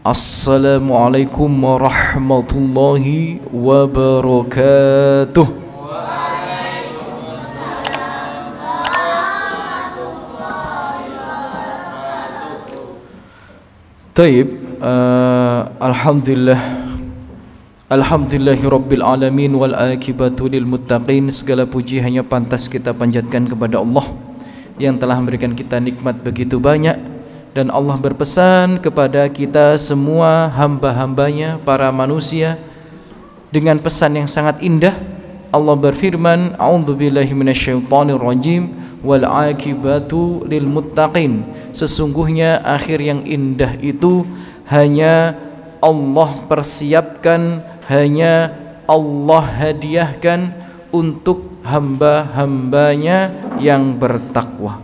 Assalamualaikum warahmatullahi wabarakatuh. Taib, Alhamdulillahi Rabbil Alamin wal akibatu lil muttaqin. Segala puji hanya pantas kita panjatkan kepada Allah yang telah memberikan kita nikmat begitu banyak. Dan Allah berpesan kepada kita semua hamba-hambanya, para manusia, dengan pesan yang sangat indah. Allah berfirman, a'udzubillahi minasyaitonirrajim, wal akibatu lil muttaqin. Sesungguhnya akhir yang indah itu hanya Allah persiapkan, hanya Allah hadiahkan untuk hamba-hambanya yang bertakwa.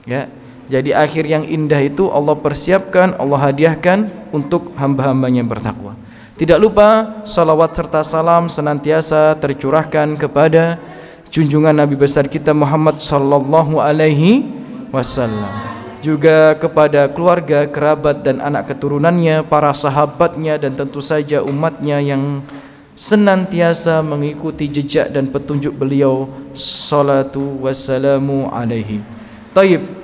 Ya. Jadi akhir yang indah itu Allah persiapkan, Allah hadiahkan untuk hamba-hambanya yang bertakwa. Tidak lupa salawat serta salam senantiasa tercurahkan kepada junjungan Nabi besar kita Muhammad sallallahu alaihi wasallam, juga kepada keluarga, kerabat dan anak keturunannya, para sahabatnya, dan tentu saja umatnya yang senantiasa mengikuti jejak dan petunjuk beliau. Salatu wassalamu alaihi. Taib.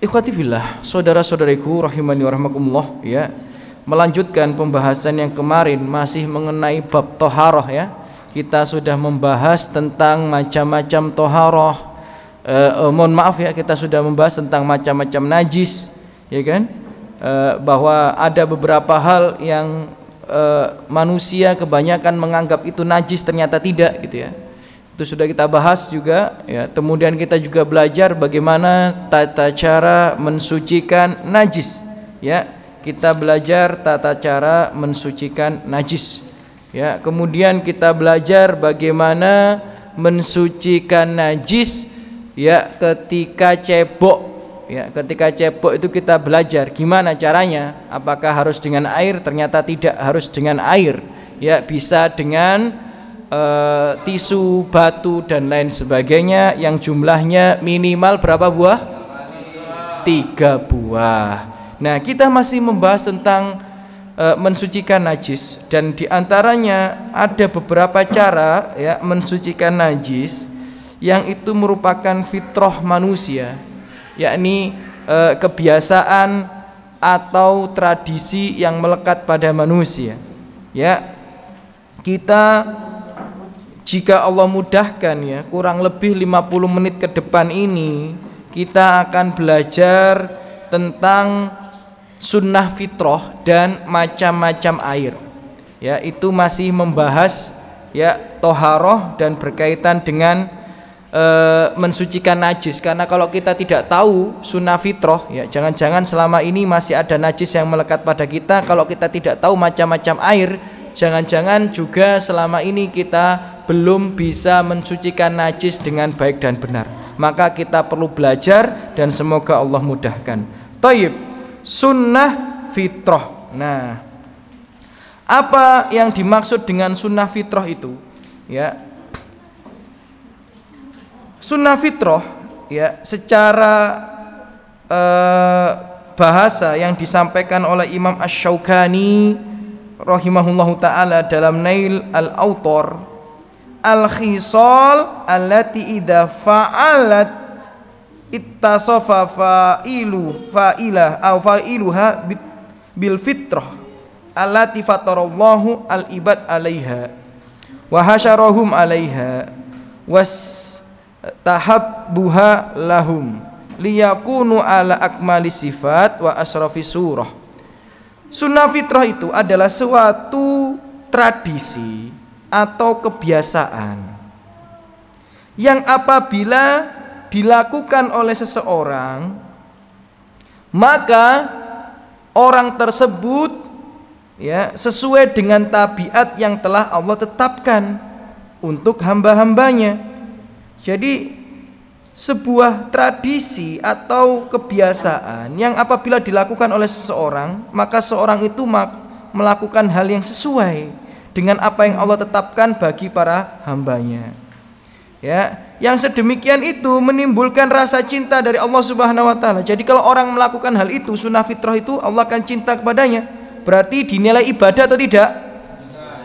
Ikhwati fillah, saudara-saudariku rahimani wa rahmakumullah, ya. Melanjutkan pembahasan yang kemarin masih mengenai bab toharoh, ya. Kita sudah membahas tentang macam-macam toharoh. Mohon maaf ya, kita sudah membahas tentang macam-macam najis, ya kan? Bahwa ada beberapa hal yang manusia kebanyakan menganggap itu najis, ternyata tidak, gitu ya. Itu sudah kita bahas juga, ya. Kemudian kita juga belajar bagaimana tata cara mensucikan najis, ya. Kita belajar tata cara mensucikan najis, ya. Kemudian kita belajar bagaimana mensucikan najis, ya, ketika cebok, ya. Ketika cebok itu kita belajar gimana caranya. Apakah harus dengan air? Ternyata tidak harus dengan air, ya. Bisa dengan tisu, batu dan lain sebagainya, yang jumlahnya minimal berapa buah? 3 buah. Nah, kita masih membahas tentang mensucikan najis, dan diantaranya ada beberapa cara, ya, mensucikan najis yang itu merupakan fitrah manusia, yakni kebiasaan atau tradisi yang melekat pada manusia, ya. Kita, jika Allah mudahkan, ya, kurang lebih 50 menit ke depan ini kita akan belajar tentang sunnah fitrah dan macam-macam air, ya. Itu masih membahas, ya, toharoh dan berkaitan dengan mensucikan najis. Karena kalau kita tidak tahu sunnah fitrah, ya, jangan-jangan selama ini masih ada najis yang melekat pada kita. Kalau kita tidak tahu macam-macam air, jangan-jangan juga selama ini kita belum bisa mensucikan najis dengan baik dan benar. Maka kita perlu belajar dan semoga Allah mudahkan. Taib, sunnah fitrah. Nah, apa yang dimaksud dengan sunnah fitrah itu? Ya, sunnah fitrah, ya, secara bahasa yang disampaikan oleh Imam Asy-Syaukani rahimahullahu ta'ala dalam Nail al-Autar, al-khisal allati idza fa'alat ittasafa fa'ilah aw fa'iluha bil fitrah allati fatarallahu al-ibad 'alaiha wa hasyarahum 'alaiha was tahabbuha lahum liyakunu ala akmali sifat wa asrafi surah. Sunnah fitrah itu adalah suatu tradisi atau kebiasaan yang apabila dilakukan oleh seseorang, maka orang tersebut, ya, sesuai dengan tabiat yang telah Allah tetapkan untuk hamba-hambanya. Jadi sebuah tradisi atau kebiasaan yang apabila dilakukan oleh seseorang, maka seorang itu melakukan hal yang sesuai dengan apa yang Allah tetapkan bagi para hambanya, ya. Yang sedemikian itu menimbulkan rasa cinta dari Allah Subhanahu wa taala. Jadi kalau orang melakukan hal itu, sunnah fitrah itu, Allah akan cinta kepadanya. Berarti dinilai ibadah atau tidak?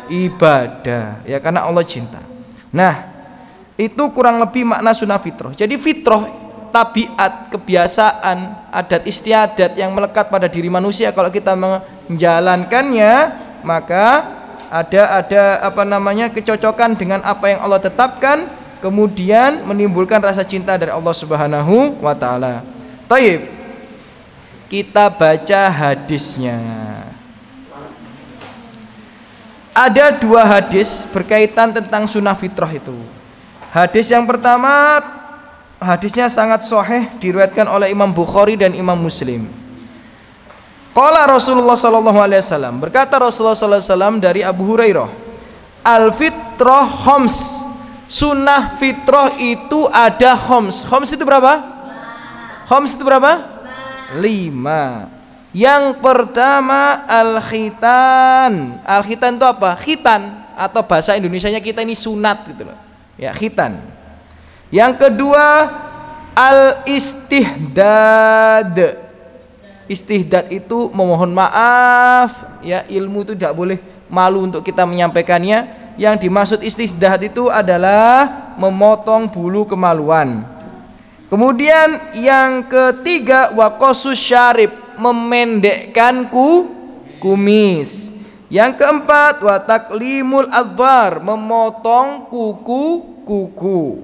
Ibadah. Ya, karena Allah cinta. Nah, itu kurang lebih makna sunnah fitrah. Jadi fitrah, tabiat, kebiasaan, adat istiadat yang melekat pada diri manusia, kalau kita menjalankannya, maka ada kecocokan dengan apa yang Allah tetapkan, kemudian menimbulkan rasa cinta dari Allah Subhanahu wa taala. Taib. Kita baca hadisnya. Ada 2 hadis berkaitan tentang sunnah fitrah itu. Hadis yang pertama, hadisnya sangat sahih, diriwayatkan oleh Imam Bukhari dan Imam Muslim. Qala Rasulullah sallallahu alaihi wasallam, berkata Rasulullah sallallahu alaihi wasallam dari Abu Hurairah, al fitrah khams, sunnah fitrah itu ada khams. Khams itu berapa? Khams itu berapa? 5. Yang pertama al-khitan. Al-khitan itu apa? Khitan, atau bahasa Indonesianya kita ini sunat gitu loh. Ya, khitan. Yang kedua al-istihdad. Istihdad itu memohon maaf, ya, ilmu itu tidak boleh malu untuk kita menyampaikannya. Yang dimaksud istihdad itu adalah memotong bulu kemaluan. Kemudian yang ketiga waqasus syarib, memendekkan kumis. Yang keempat wa taklimul adhar, memotong kuku,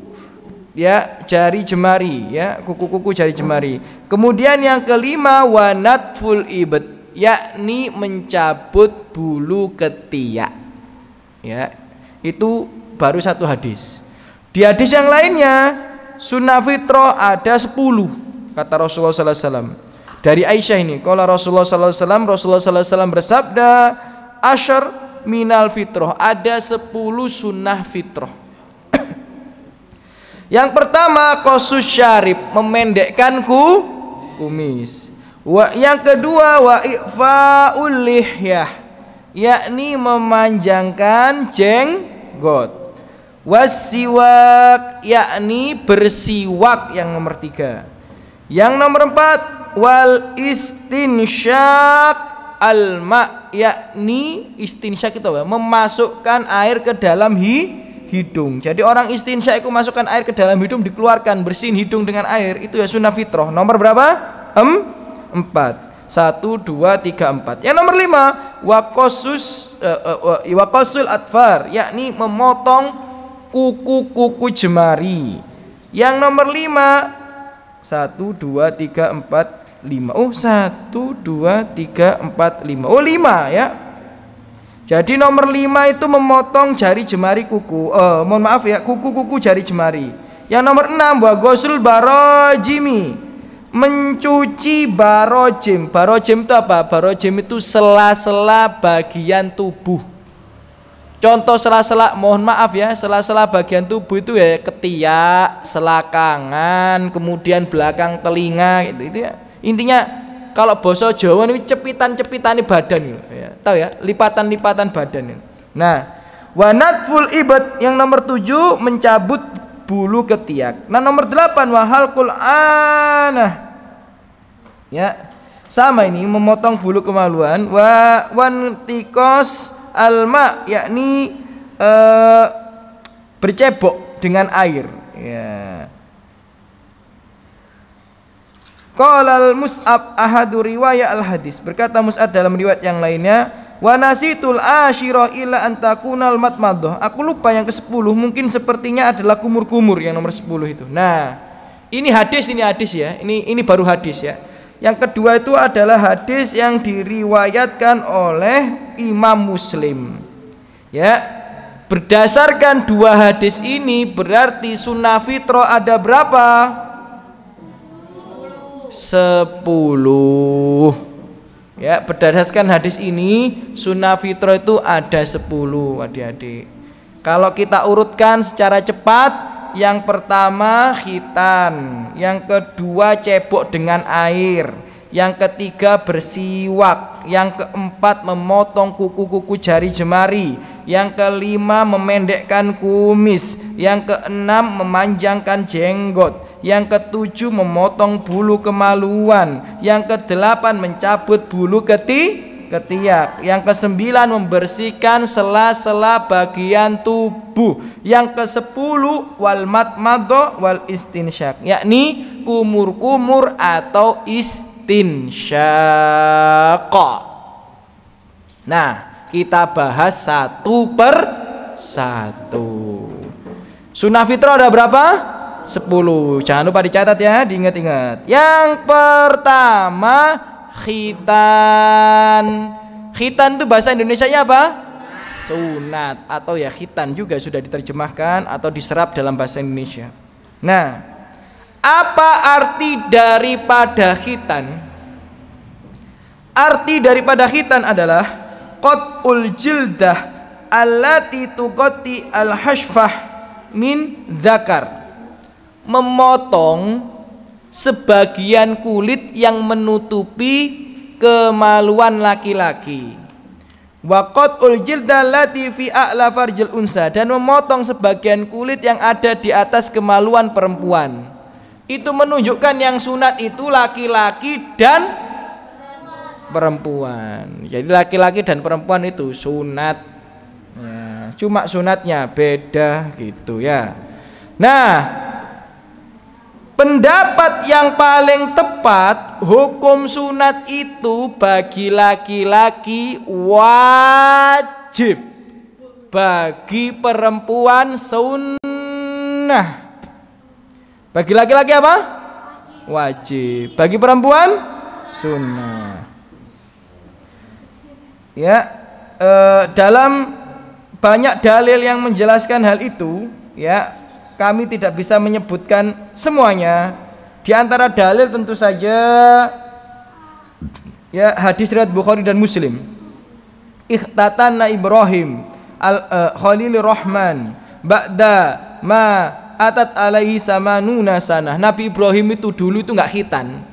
ya, jari jemari, ya, kuku jari jemari. Kemudian yang kelima wa natful ibd, yakni mencabut bulu ketiak. Ya, itu baru 1 hadis. Di hadis yang lainnya, sunnah fitrah ada 10, kata Rasulullah sallallahu alaihi wasallam. Dari Aisyah ini, qala Rasulullah sallallahu alaihi wasallam, Rasulullah sallallahu alaihi wasallam bersabda, asyar minal fitrah, ada 10 sunnah fitrah. Yang pertama qasus syarib, memendekkan kumis. Yang kedua wa ifa'ul lihyah, yakni memanjangkan jenggot. Wasiwak, yakni bersiwak, yang nomor 3. Yang nomor 4 wal istinsyak al-ma, yakni istinsyak itu apa? Memasukkan air ke dalam hidung. Jadi orang istinsyak itu masukkan air ke dalam hidung, dikeluarkan, bersihin hidung dengan air, itu ya sunnah fitrah. Nomor berapa? 4. 1, 2, 3, 4. Yang nomor 5 waqasul atfar, yakni memotong kuku jemari. Yang nomor 5 1, 2, 3, 4, 5. Oh, 1, 2, 3, 4, 5. Oh, 5 ya. Jadi nomor 5 itu memotong jari jemari kuku. Mohon maaf ya, kuku jari jemari. Yang nomor 6 wa ghuslul barajimi, mencuci barojim. Barojim itu apa? Barojim itu sela-sela bagian tubuh. Contoh sela-sela, mohon maaf ya, sela-sela bagian tubuh itu ya ketiak, selakangan, kemudian belakang telinga gitu ya. Intinya kalau bahasa Jawa ini cepitan-cepitan badan gitu, ya. Tahu ya, lipatan-lipatan badan ini. Nah, wa natful ibad, yang nomor 7 mencabut bulu ketiak. Nah, nomor 8 wa halqul anah. Ya. Sama ini, memotong bulu kemaluan. Wa wantikos alma, yakni bercebok dengan air, ya. Qala al-Mus'ab ahadu riwayat al-hadis, berkata Mus'ab dalam riwayat yang lainnya, wa nasitul asyirah illa antakunal matmadah, aku lupa yang ke-10, mungkin sepertinya adalah kumur-kumur yang nomor 10 itu. Nah, ini hadis ya, ini baru hadis ya. Yang kedua itu adalah hadis yang diriwayatkan oleh Imam Muslim. Ya, berdasarkan 2 hadis ini berarti sunnah fitrah ada berapa? 10. Ya, berdasarkan hadis ini sunnah fitrah itu ada 10, adik-adik. Kalau kita urutkan secara cepat, yang pertama khitan, yang kedua cebok dengan air, yang ketiga bersiwak, yang keempat memotong kuku-kuku jari jemari, Yang kelima, memendekkan kumis. Yang keenam, memanjangkan jenggot. Yang ketujuh, memotong bulu kemaluan. Yang kedelapan, mencabut bulu ketiak. Yang kesembilan, membersihkan sela-sela bagian tubuh. Yang kesepuluh, wal madmadho wal istinsyak, yakni kumur-kumur atau istinsyaq. Nah, kita bahas satu per satu. Sunnah fitrah ada berapa? 10. Jangan lupa dicatat ya, diingat-ingat. Yang pertama, khitan. Khitan itu bahasa Indonesianya apa? Sunat, atau ya khitan juga sudah diterjemahkan atau diserap dalam bahasa Indonesia. Nah, apa arti daripada khitan? Arti daripada khitan adalah qat'ul jildah allati tuqati al-hashfah min dzakar, memotong sebagian kulit yang menutupi kemaluan laki-laki. Wa qat'ul jildah allati fi a'la farjil unsa, dan memotong sebagian kulit yang ada di atas kemaluan perempuan. Itu menunjukkan yang sunat itu laki-laki dan perempuan. Jadi laki-laki dan perempuan itu sunat ya, cuma sunatnya beda gitu ya. Nah, pendapat yang paling tepat, hukum sunat itu bagi laki-laki wajib, bagi perempuan sunnah. Bagi laki-laki apa? Wajib. Bagi perempuan sunnah. Ya, dalam banyak dalil yang menjelaskan hal itu, ya, kami tidak bisa menyebutkan semuanya. Di antara dalil tentu saja ya hadis riwayat Bukhari dan Muslim. Ikhtatana Ibrahim Khalilur Rahman ba'da ma atat alaihi samanuna sanah. Nabi Ibrahim itu dulu itu enggak khitan.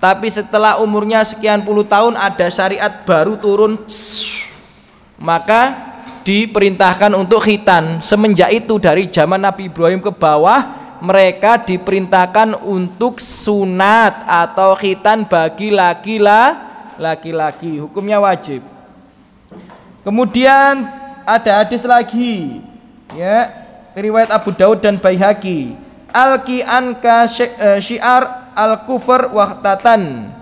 Tapi setelah umurnya sekian puluh tahun ada syariat baru turun, maka diperintahkan untuk khitan. Semenjak itu dari zaman Nabi Ibrahim ke bawah, mereka diperintahkan untuk sunat atau khitan bagi laki-laki. Hukumnya wajib. Kemudian ada hadis lagi, ya, riwayat Abu Daud dan Baihaqi. Alki anka syiar al-kufr wahtatan.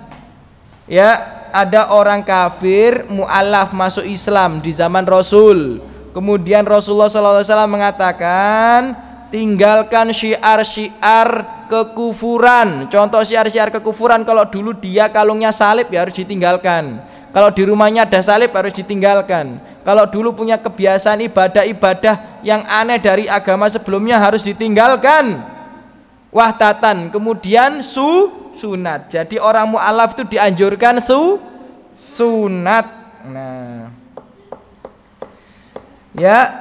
Ya, ada orang kafir mu'alaf masuk Islam di zaman Rasul. Kemudian Rasulullah SAW mengatakan, tinggalkan syiar-syiar kekufuran. Contoh syiar-syiar kekufuran, kalau dulu dia kalungnya salib ya harus ditinggalkan. Kalau di rumahnya ada salib harus ditinggalkan. Kalau dulu punya kebiasaan ibadah-ibadah yang aneh dari agama sebelumnya harus ditinggalkan. Wahtatan, kemudian sunat. Jadi orang mu'alaf itu dianjurkan sunat. Nah, ya,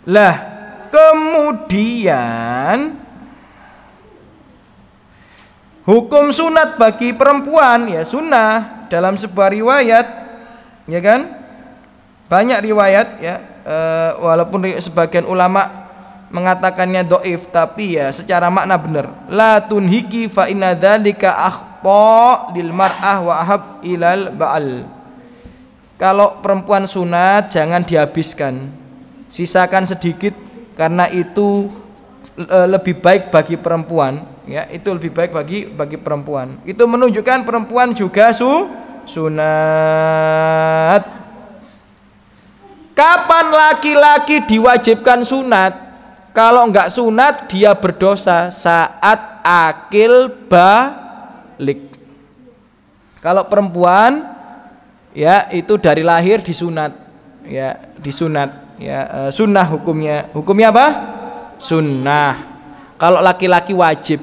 lah kemudian hukum sunat bagi perempuan ya sunnah dalam sebuah riwayat, ya kan? Banyak riwayat ya, walaupun sebagian ulama mengatakannya dhaif, tapi ya secara makna benar. La tunhiki fa inna dzalika akhta lil mar'ah wa ahab ilal ba'al. Kalau perempuan sunat jangan dihabiskan, sisakan sedikit karena itu lebih baik bagi perempuan. Ya, itu lebih baik bagi perempuan. Itu menunjukkan perempuan juga sunat. Kapan laki-laki diwajibkan sunat? Kalau enggak sunat dia berdosa saat akil balik. Kalau perempuan ya itu dari lahir disunat. Ya, disunat. Ya, sunnah hukumnya. Hukumnya apa? Sunnah. Kalau laki-laki wajib.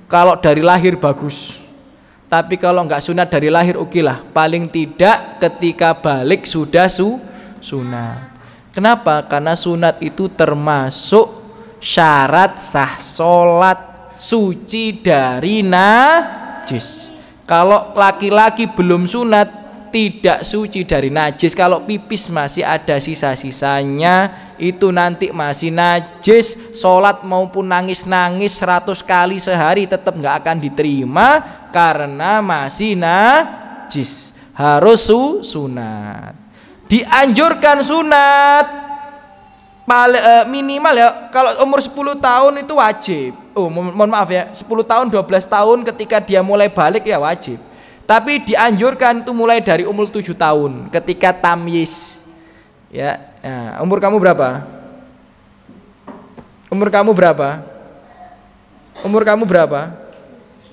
Kalau dari lahir bagus, tapi kalau enggak sunat dari lahir okelah. Paling tidak ketika balik sudah sunat. Kenapa? Karena sunat itu termasuk syarat sah sholat, suci dari najis. Kalau laki-laki belum sunat, tidak suci dari najis. Kalau pipis masih ada sisa-sisanya, itu nanti masih najis. Sholat maupun nangis-nangis 100 kali sehari tetap nggak akan diterima karena masih najis. Harus sunat. Dianjurkan sunat minimal ya, kalau umur 10 tahun itu wajib. Mohon maaf ya, 10 tahun 12 tahun ketika dia mulai balik ya wajib. Tapi dianjurkan itu mulai dari umur 7 tahun ketika tamyiz. Ya, nah, umur kamu berapa? Umur kamu berapa? Umur kamu berapa?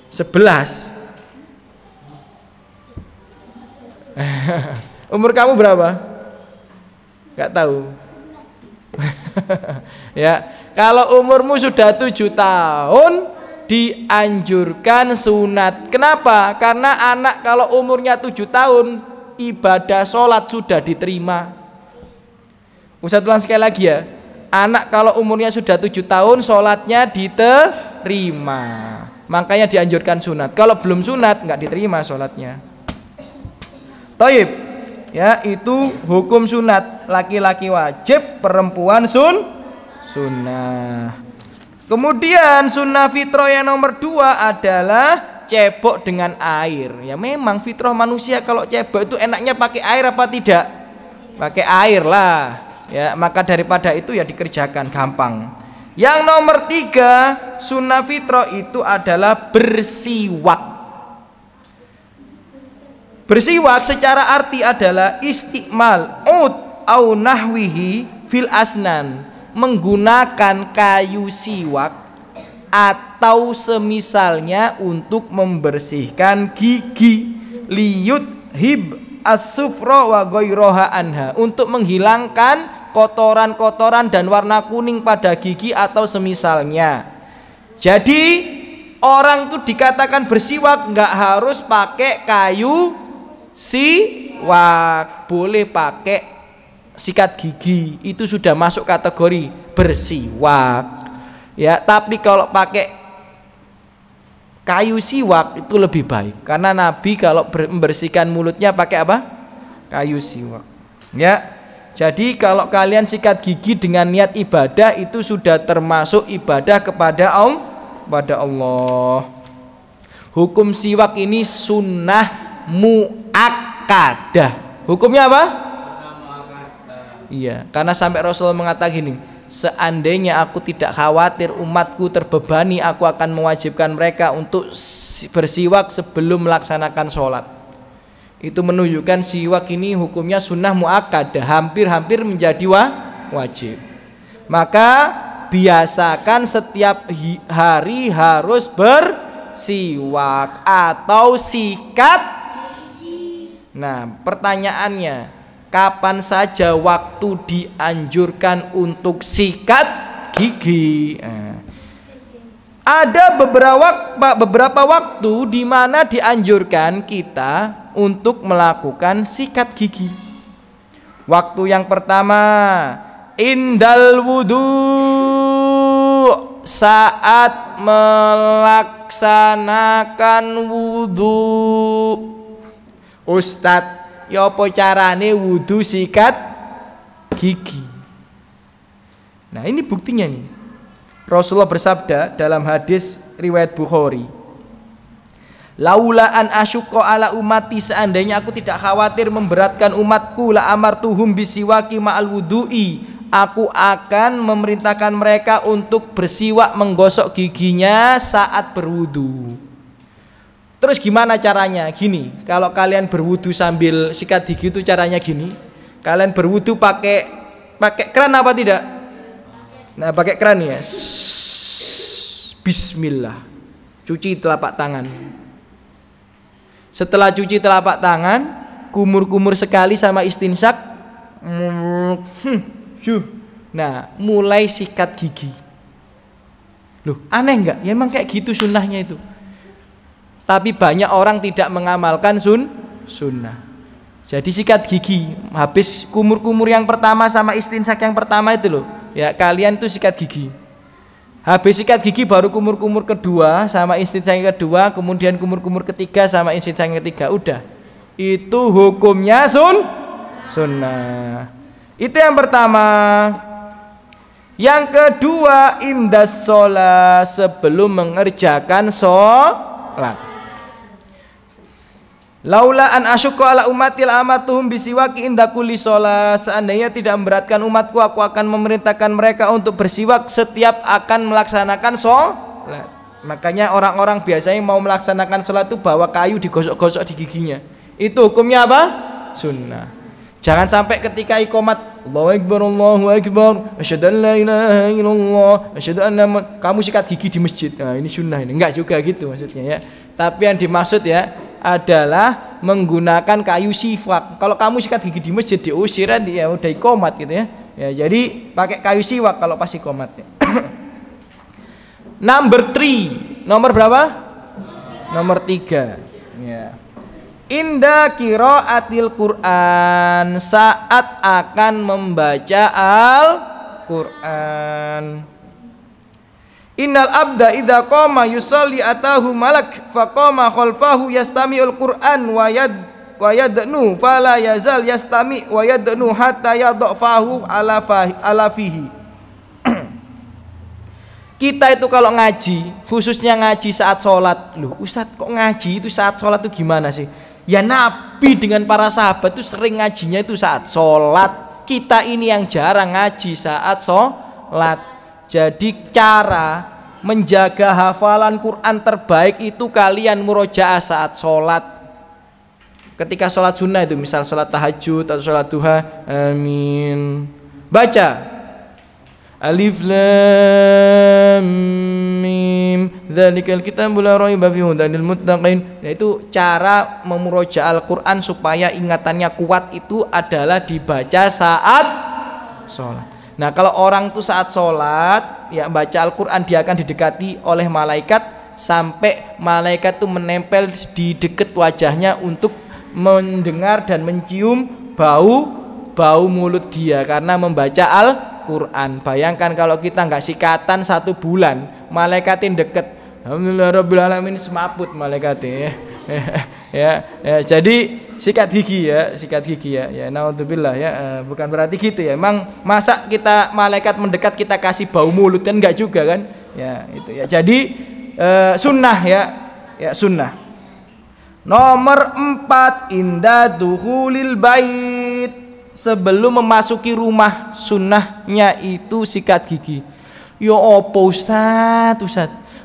11. Umur kamu berapa? Gak tahu. Ya, kalau umurmu sudah 7 tahun dianjurkan sunat. Kenapa? Karena anak kalau umurnya 7 tahun ibadah sholat sudah diterima. Ustaz ulang sekali lagi ya. Anak kalau umurnya sudah 7 tahun sholatnya diterima. Makanya dianjurkan sunat. Kalau belum sunat nggak diterima sholatnya. Taib. Ya, itu hukum sunat. Laki-laki wajib, perempuan sunnah. Kemudian sunnah fitrah yang nomor 2 adalah cebok dengan air. Ya memang fitrah manusia kalau cebok itu enaknya pakai air apa tidak? Pakai air lah. Ya, maka daripada itu ya dikerjakan gampang. Yang nomor 3 sunnah fitrah itu adalah bersiwak. Bersiwak secara arti adalah istiqmal ud au nahwihi fil asnan, menggunakan kayu siwak atau semisalnya untuk membersihkan gigi, liyut hib as-sufra wa ghairaha anha, untuk menghilangkan kotoran-kotoran dan warna kuning pada gigi atau semisalnya. Jadi orang itu dikatakan bersiwak nggak harus pakai kayu siwak, boleh pakai sikat gigi, itu sudah masuk kategori bersiwak. Ya, tapi kalau pakai kayu siwak itu lebih baik karena Nabi kalau membersihkan mulutnya pakai apa? Kayu siwak. Ya. Jadi kalau kalian sikat gigi dengan niat ibadah itu sudah termasuk ibadah kepada Allah. Hukum siwak ini sunnah muakkadah. Hukumnya apa? Iya, karena sampai Rasulullah mengatakan gini, seandainya aku tidak khawatir umatku terbebani, aku akan mewajibkan mereka untuk bersiwak sebelum melaksanakan sholat. Itu menunjukkan siwak ini hukumnya sunnah muakkadah, hampir-hampir menjadi wajib. Maka biasakan setiap hari harus bersiwak atau sikat. Nah, pertanyaannya, kapan saja waktu dianjurkan untuk sikat gigi? Ada beberapa waktu di mana dianjurkan kita untuk melakukan sikat gigi. Waktu yang pertama, indal wudu, saat melaksanakan wudu. Ustadz, ya apa carane wudu sikat gigi? Nah, ini buktinya nih. Rasulullah bersabda dalam hadis riwayat Bukhari, laula an asyqa ala ummati, seandainya aku tidak khawatir memberatkan umatku, la amartuhum bisiwaki ma'al wudu'i, aku akan memerintahkan mereka untuk bersiwak menggosok giginya saat berwudu. Terus gimana caranya? Gini, kalau kalian berwudu sambil sikat gigi itu caranya gini. Kalian berwudu pakai keran apa tidak? Nah, pakai keran ya. Bismillah. Cuci telapak tangan. Setelah cuci telapak tangan, kumur-kumur sekali sama istinsyak. Nah, mulai sikat gigi. Loh, aneh enggak? Ya emang kayak gitu sunnahnya itu. Tapi banyak orang tidak mengamalkan sunnah. Jadi sikat gigi, habis kumur-kumur yang pertama sama istinsyak yang pertama itu loh, ya kalian tuh sikat gigi. Habis sikat gigi baru kumur-kumur kedua sama insting yang kedua, kemudian kumur-kumur ketiga sama insting yang ketiga. Udah. Itu hukumnya sunnah. Itu yang pertama. Yang kedua, indas sholat, sebelum mengerjakan sholat. Laula an asyqa ala ummatil amatuhum bisiwaki inda kulli sholat. Seandainya tidak memberatkan umatku, aku akan memerintahkan mereka untuk bersiwak setiap akan melaksanakan sholat. Makanya orang-orang biasanya mau melaksanakan sholat itu bawa kayu digosok-gosok di giginya. Itu hukumnya apa? Sunnah. Jangan sampai ketika iqamat Allahu Akbar, asyhadu an la ilaha illallah, asyhadu anna kamu sikat gigi di masjid. Nah, ini sunnah ini. Enggak juga gitu maksudnya ya. Tapi yang dimaksud ya adalah menggunakan kayu siwak. Kalau kamu sikat gigi di masjid diusir ya udah iqamat gitu ya. Ya, jadi pakai kayu siwak kalau pas iqamat. Number 3. Nomor berapa? Nomor 3. Ya. Inda qiraatil Quran, saat akan membaca Al-Quran. Innal abda idza qama yusalli atahu malak faqama khalfahu yastami'ul Quran wa yadnu fala yazal yastami' wa yadnu hatta yadfahu ala fihi. Kita itu kalau ngaji, khususnya ngaji saat sholat, loh Ustadz kok ngaji itu saat sholat itu gimana sih? Ya Nabi dengan para sahabat itu sering ngajinya itu saat sholat. Kita ini yang jarang ngaji saat sholat. Jadi cara menjaga hafalan Quran terbaik itu kalian murojaah saat sholat. Ketika sholat sunnah itu, misal sholat tahajud atau sholat duha, amin. Baca Alif Lam Mim dzalikal kitabul la raiba fihi hudanil muttaqin. Yaitu cara memurojaah Al-Qur'an supaya ingatannya kuat itu adalah dibaca saat sholat. Nah, kalau orang tuh saat sholat ya baca Al-Qur'an, dia akan didekati oleh malaikat sampai malaikat tuh menempel di dekat wajahnya untuk mendengar dan mencium bau mulut dia karena membaca Al-Quran. Bayangkan kalau kita nggak sikatan 1 bulan, malaikatin deket, alhamdulillah rabbil alamin, semaput malaikatnya. Jadi sikat gigi ya, naudzubillah ya, bukan berarti gitu ya. Emang masa kita malaikat mendekat kita kasih bau mulut kan nggak juga kan? Ya itu ya. Jadi sunnah ya sunnah. Nomor 4, inda dukhulil bait, sebelum memasuki rumah, sunnahnya itu sikat gigi. Yo opo Ustaz?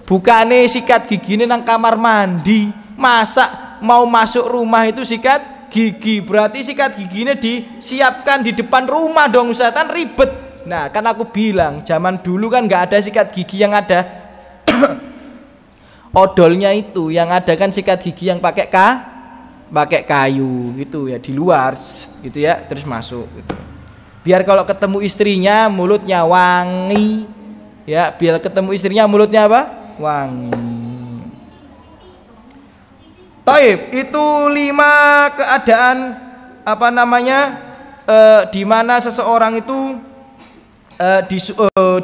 Bukane sikat gigi ini nang kamar mandi. Masa mau masuk rumah itu sikat gigi? Berarti sikat giginya disiapkan di depan rumah dong Ustaz, kan ribet. Nah kan aku bilang zaman dulu kan nggak ada sikat gigi yang ada odolnya itu, yang ada kan sikat gigi yang pakai kayu gitu ya, di luar gitu ya, terus masuk gitu. Biar kalau ketemu istrinya mulutnya wangi ya, biar ketemu istrinya mulutnya apa? Wangi. Taib, itu 5 keadaan di mana seseorang itu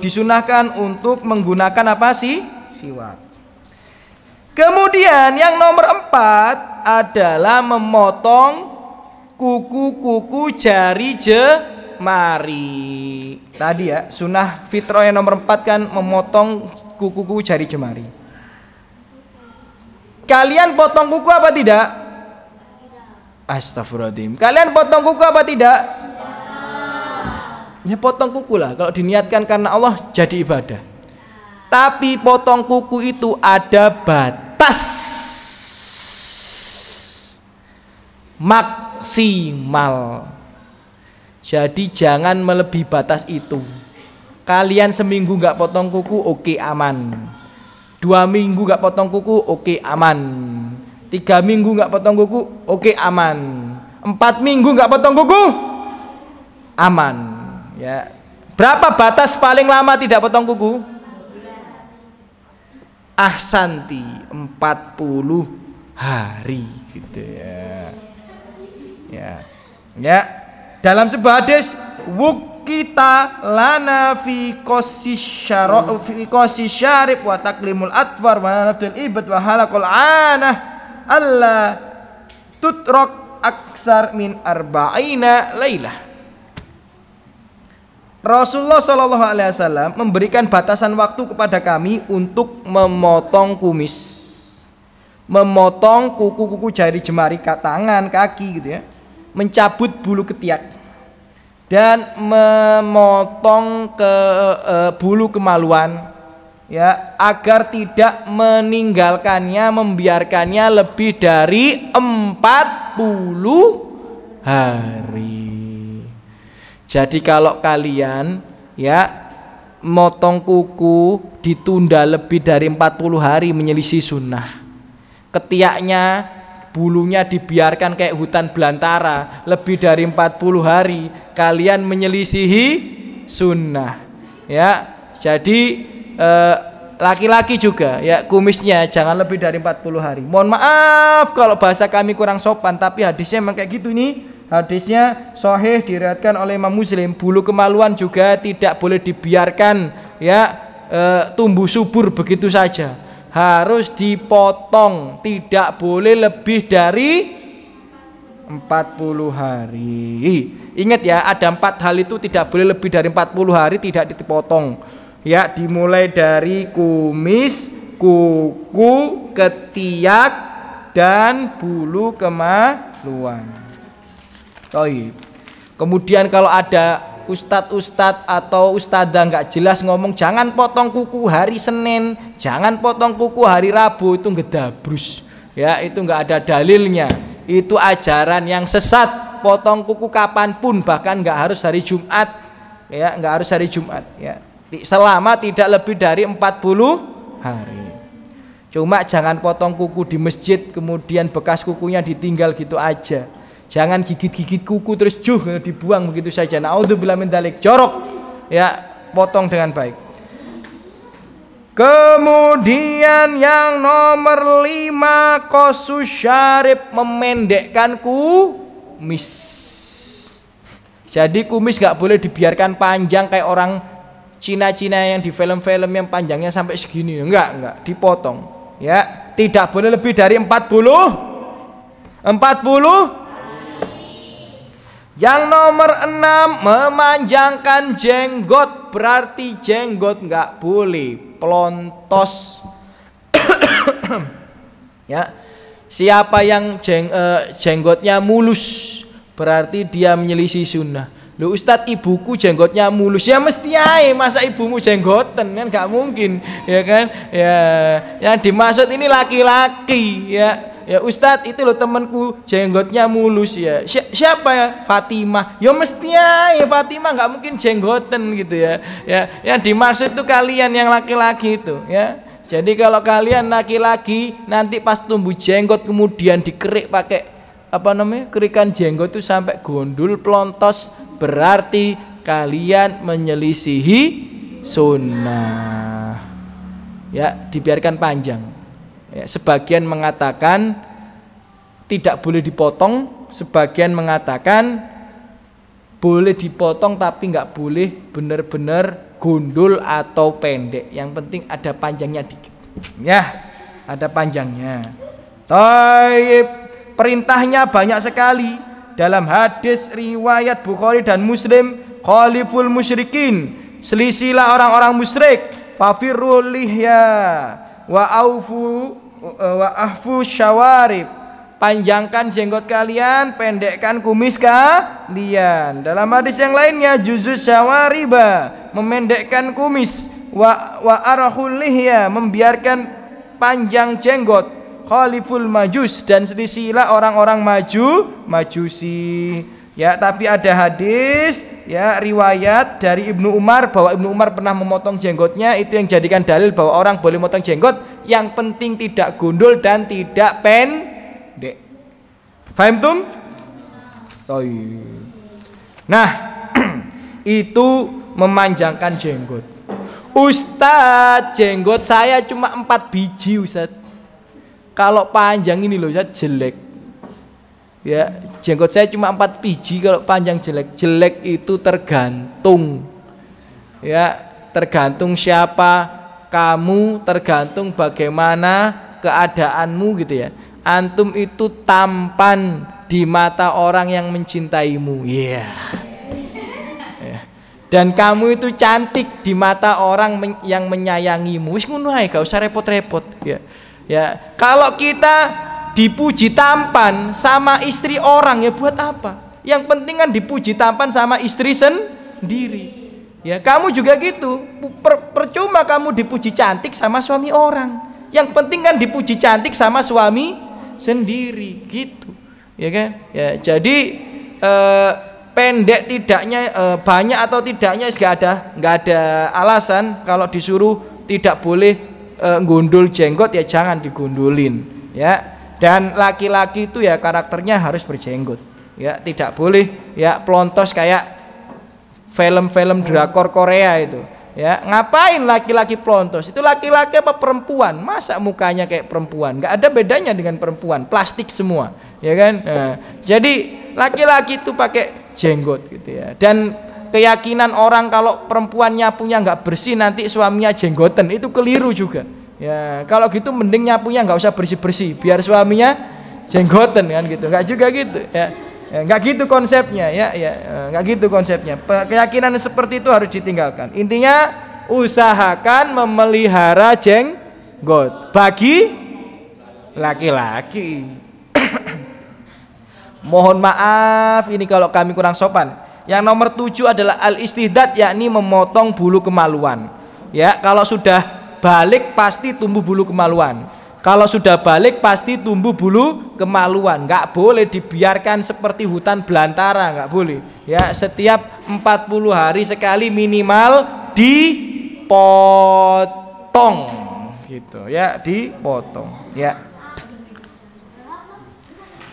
disunahkan untuk menggunakan apa sih? Siwak. Kemudian yang nomor 4 adalah memotong kuku-kuku jari jemari. Tadi ya, sunnah fitrah yang nomor 4 kan memotong kuku-kuku jari jemari. Kalian potong kuku apa tidak? Astagfirullahaladzim. Kalian potong kuku apa tidak? Ya potong kuku lah, kalau diniatkan karena Allah jadi ibadah. Tapi potong kuku itu ada batas maksimal. Jadi jangan melebihi batas itu. Kalian seminggu nggak potong kuku, oke aman. 2 minggu nggak potong kuku, oke aman. 3 minggu nggak potong kuku, oke aman. 4 minggu nggak potong kuku, aman. Ya. Berapa batas paling lama tidak potong kuku? Ahsanti, 40 hari gitu ya. Dalam sebuah hadis, kita lana fi qasi syarib wa taklimul atfar wa naftul ibad wa halaqul anah alla tutrok aksar min arba'ina lailah. Rasulullah Shallallahu Alaihi Wasallam memberikan batasan waktu kepada kami untuk memotong kumis, memotong kuku-kuku jari jemari, tangan, kaki gitu ya, mencabut bulu ketiak dan memotong bulu kemaluan ya, agar tidak meninggalkannya, membiarkannya lebih dari 40 hari. Jadi kalau kalian ya motong kuku ditunda lebih dari 40 hari menyelisih sunnah. Ketiaknya, bulunya dibiarkan kayak hutan belantara lebih dari 40 hari, kalian menyelisihi sunnah. Ya, jadi laki-laki juga ya kumisnya jangan lebih dari 40 hari. Mohon maaf kalau bahasa kami kurang sopan, tapi hadisnya memang kayak gitu nih. Hadisnya sahih, diriwayatkan oleh Imam Muslim. Bulu kemaluan juga tidak boleh dibiarkan ya tumbuh subur begitu saja, harus dipotong, tidak boleh lebih dari 40 hari. Ingat ya, ada 4 hal itu tidak boleh lebih dari 40 hari tidak dipotong ya, dimulai dari kumis, kuku, ketiak dan bulu kemaluan. Kemudian kalau ada ustadz atau ustadzah nggak jelas ngomong jangan potong kuku hari Senin, jangan potong kuku hari Rabu, itu ngedabrus ya, itu nggak ada dalilnya, itu ajaran yang sesat. Potong kuku kapanpun, bahkan nggak harus hari Jumat ya, nggak harus hari Jumat ya, selama tidak lebih dari 40 hari. Cuma jangan potong kuku di masjid kemudian bekas kukunya ditinggal gitu aja. Jangan gigit-gigit kuku terus dibuang begitu saja. Naudzubillah min dzalik, jorok ya, potong dengan baik. Kemudian yang nomor 5, qasus syarib, memendekkan kumis. Jadi kumis gak boleh dibiarkan panjang kayak orang Cina-Cina yang di film-film yang panjangnya sampai segini. Enggak, dipotong ya. Tidak boleh lebih dari 40. Yang nomor 6, memanjangkan jenggot, berarti jenggot nggak boleh pelontos. Ya, siapa yang jenggotnya mulus berarti dia menyelisih sunnah. Loh Ustadz, ibuku jenggotnya mulus, ya mesti aja, masa ibumu jenggoten kan nggak mungkin ya kan ya. Yang dimaksud ini laki-laki ya. Ya Ustadz, itu loh temanku jenggotnya mulus ya. Siapa ya? Fatimah. Ya mesti ya Fatimah nggak mungkin jenggoten gitu ya. Ya, yang dimaksud itu kalian yang laki-laki itu ya. Jadi kalau kalian laki-laki nanti pas tumbuh jenggot kemudian dikerik pakai kerikan jenggot itu sampai gondul pelontos, berarti kalian menyelisihi sunnah. Ya, dibiarkan panjang. Ya, sebagian mengatakan tidak boleh dipotong, sebagian mengatakan boleh dipotong tapi nggak boleh benar-benar gundul atau pendek. Yang penting ada panjangnya dikit. Ya, ada panjangnya. Taib, perintahnya banyak sekali dalam hadis riwayat Bukhari dan Muslim. Khaliful musyrikin, selisilah orang-orang musyrik. Fafirul lihya wa ahfu syawarib, panjangkan jenggot kalian, pendekkan kumis kalian. Dalam hadis yang lainnya, juzus syawariba, memendekkan kumis, wa arahul lihya, membiarkan panjang jenggot. Khaliful majus, dan selisilah orang-orang majusi. Ya, tapi ada hadis ya riwayat dari Ibnu Umar bahwa Ibnu Umar pernah memotong jenggotnya, itu yang jadikan dalil bahwa orang boleh motong jenggot, yang penting tidak gundul dan tidak pendek. Faham tum? Nah, itu memanjangkan jenggot. Ustadz, jenggot saya cuma 4 biji Ustadz. Kalau panjang ini loh Ustadz jelek. Ya, jenggot saya cuma 4 biji kalau panjang jelek. Jelek itu tergantung. Ya, tergantung siapa kamu, tergantung bagaimana keadaanmu gitu ya. Antum itu tampan di mata orang yang mencintaimu. Iya. Yeah. Dan kamu itu cantik di mata orang yang menyayangimu. Wis ngono ae, gak usah repot-repot ya. Ya, kalau kita dipuji tampan sama istri orang ya buat apa? Yang penting kan dipuji tampan sama istri sendiri. Ya, kamu juga gitu. Percuma kamu dipuji cantik sama suami orang. Yang penting kan dipuji cantik sama suami sendiri gitu. Ya kan? Ya, jadi pendek tidaknya banyak atau tidaknya nggak ada alasan kalau disuruh tidak boleh gundul jenggot ya jangan digundulin ya. Dan laki-laki itu ya karakternya harus berjenggot ya, tidak boleh ya pelontos kayak film-film drakor Korea itu ya. Ngapain laki-laki pelontos? Itu laki-laki apa perempuan? Masa mukanya kayak perempuan? Nggak ada bedanya dengan perempuan, plastik semua ya kan. Nah, jadi laki-laki itu pakai jenggot gitu ya. Dan keyakinan orang kalau perempuan nyapunya nggak bersih nanti suaminya jenggoten itu keliru juga. Ya, kalau gitu mending nyapunya nggak usah bersih-bersih, biar suaminya jenggoten kan gitu. Nggak juga gitu ya. Ya nggak gitu konsepnya ya, nggak gitu konsepnya. Keyakinan seperti itu harus ditinggalkan. Intinya usahakan memelihara jenggot bagi laki-laki. Mohon maaf ini kalau kami kurang sopan. Yang nomor 7 adalah al-istihdad, yakni memotong bulu kemaluan. Ya, kalau sudah balik pasti tumbuh bulu kemaluan. Kalau sudah balik pasti tumbuh bulu kemaluan. Nggak boleh dibiarkan seperti hutan belantara, nggak boleh. Ya, setiap 40 hari sekali minimal dipotong gitu ya, dipotong ya.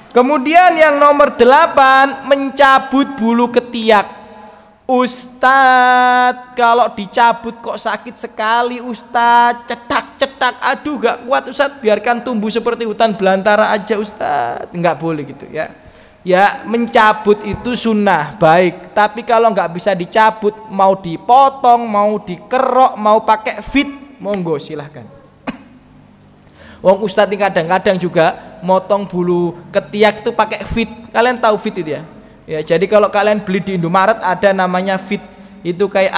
Kemudian yang nomor 8 mencabut bulu ketiak. Ustadz, kalau dicabut kok sakit sekali Ustadz, cetak-cetak, aduh gak kuat Ustadz, biarkan tumbuh seperti hutan belantara aja Ustadz. Nggak boleh gitu ya. Ya, mencabut itu sunnah baik, tapi kalau nggak bisa dicabut, mau dipotong, mau dikerok, mau pakai fit, monggo silahkan. Wong Ustadz ini kadang-kadang juga motong bulu ketiak itu pakai fit. Kalian tahu fit itu ya? Ya, jadi kalau kalian beli di Indomaret ada namanya fit. Itu kayak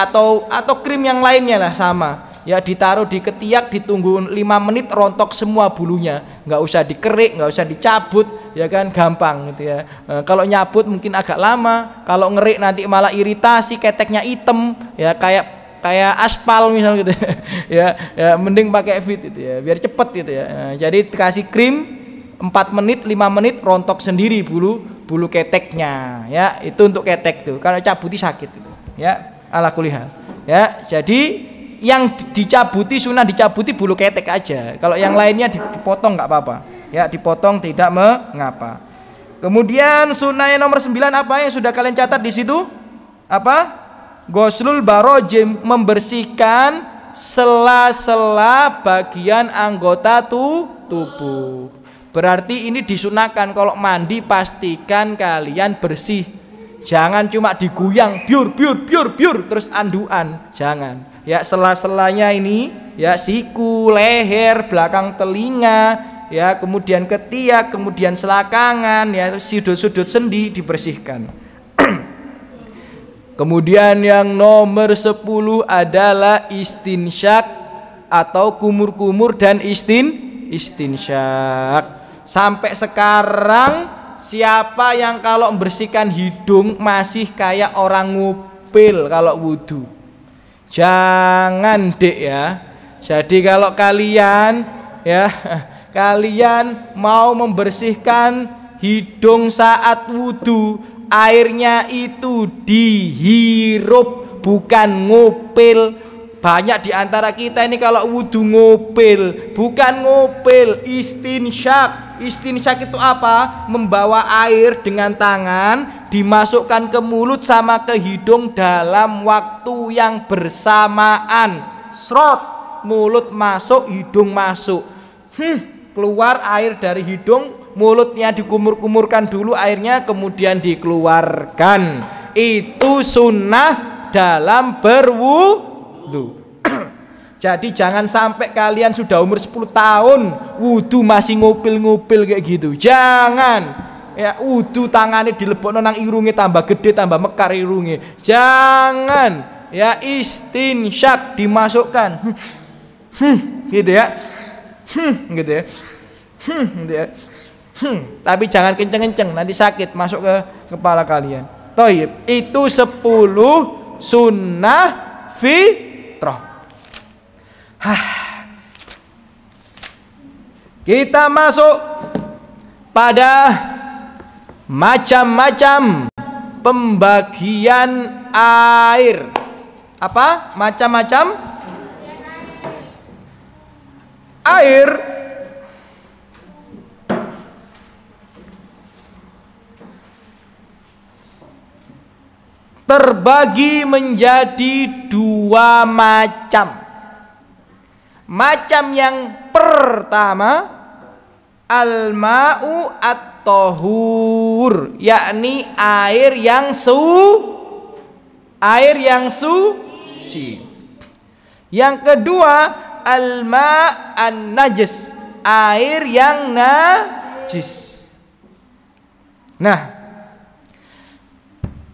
atau krim yang lainnya lah sama. Ya, ditaruh di ketiak, ditunggu 5 menit rontok semua bulunya. Nggak usah dikerik, nggak usah dicabut, ya kan, gampang gitu ya. Kalau nyabut mungkin agak lama, kalau ngerik nanti malah iritasi, keteknya hitam, ya kayak aspal misal gitu ya, mending pakai fit itu ya biar cepet gitu ya. Jadi kasih krim 4 menit 5 menit rontok sendiri bulu keteknya ya, itu untuk ketek tuh, kalau cabuti sakit itu ya, ala kulihal ya. Jadi yang dicabuti sunnah dicabuti bulu ketek aja, kalau yang lainnya dipotong nggak apa-apa ya, dipotong tidak mengapa. Kemudian sunnah yang nomor 9 apa yang sudah kalian catat di situ? Apa? Ghuslul barojim, membersihkan sela-sela bagian anggota tubuh. Berarti ini disunahkan kalau mandi pastikan kalian bersih. Jangan cuma diguyang biur terus anduan. Jangan. Ya, sela-selanya ini ya, siku, leher, belakang telinga, ya, kemudian ketiak, kemudian selakangan, ya, sudut-sudut sendi dibersihkan. Kemudian yang nomor 10 adalah istinsyak atau kumur-kumur dan istinsyak. Sampai sekarang siapa yang kalau membersihkan hidung masih kayak orang ngupil kalau wudhu? Jangan dek ya. Jadi kalau kalian ya, kalian mau membersihkan hidung saat wudhu, airnya itu dihirup bukan ngupil. Banyak di antara kita ini kalau wudhu ngupil, bukan ngupil, istinsyak. Istinsyak itu apa? Membawa air dengan tangan, dimasukkan ke mulut sama ke hidung dalam waktu yang bersamaan. Srot, mulut masuk, hidung masuk. Keluar air dari hidung, mulutnya dikumur-kumurkan dulu airnya kemudian dikeluarkan. Itu sunnah dalam berwudu. Jadi jangan sampai kalian sudah umur 10 tahun wudu masih ngupil-ngupil kayak gitu. Jangan. Ya wudu tangannya dilebokno nang irunge tambah gede tambah mekar irunge. Jangan. Ya istinsyak dimasukkan. Gitu ya. Gitu ya. Gitu ya. Tapi jangan kenceng-kenceng nanti sakit masuk ke kepala kalian. Thayyib. Itu 10 sunnah fitrah. Kita masuk pada macam-macam pembagian air. Apa? Macam-macam air. Terbagi menjadi 2 macam. Macam yang pertama al-ma'u at-tahur, yakni air yang suci. Yang kedua al-ma' an-najis, air yang najis. Nah,